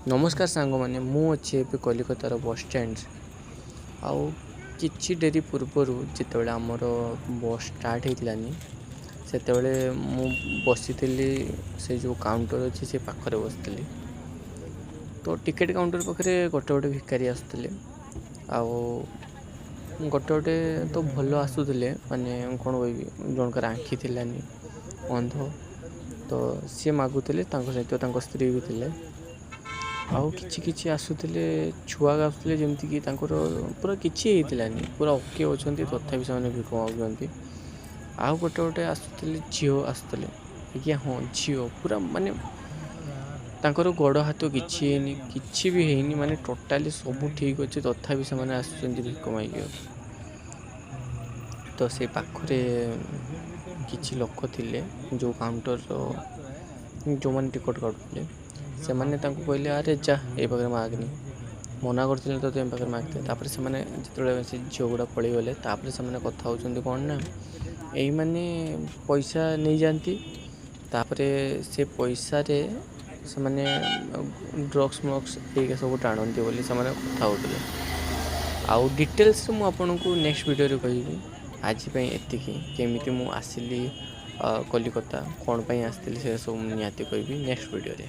नमस्कार सांग मैंने मुझे कलिकतार बस स्टैंड आउ कि डेरी पूर्वर जिते आमर बस स्टार्ट होती से बसी से जो काउंटर अच्छे से पाखे बसती तो टिकेट काउंटर पाखे गोटे गोटे भिकारी आसुले गोटे गोटे तो भल आसुले माने कौन कह जनकर आँखि थिलानी अंध तो सी मागुले सहित स्त्री भी थे आउ कि आसुले छुआ आसुले जमीक पूरा किसी होती पूरा ओके अच्छा तथा से भिक मागुंट आउ गोटे गोटे आसुले झील आसुले आज्ञा हाँ झील पूरा माने तांकर गोड़ हाथ किसी भी है माने टोटाली सब ठीक अच्छे तथा से आसुच्च भिक माग तो से पाखरे किसी लोक थे जो काउंटर जो मैंने टिकट काटुले से मैंने कहले अरे जा ये पाखे मागनी मना करते तो ये पाखे मागते से जो झील गुड़ा पलि गले से कथा होती कौन ना यही मैंने पैसा नहीं जाती से पैसा रे से मैंने ड्रग्स मग्स ये सब टाणती बोली से कथा होते आउ डिटेल्स मुझे नेक्स्ट वीडियो कहि आज एतिकी केमिति मु आसिली कलिकता कौन आसती से सब निहाती कहबी नेक्स्ट वीडियो रे।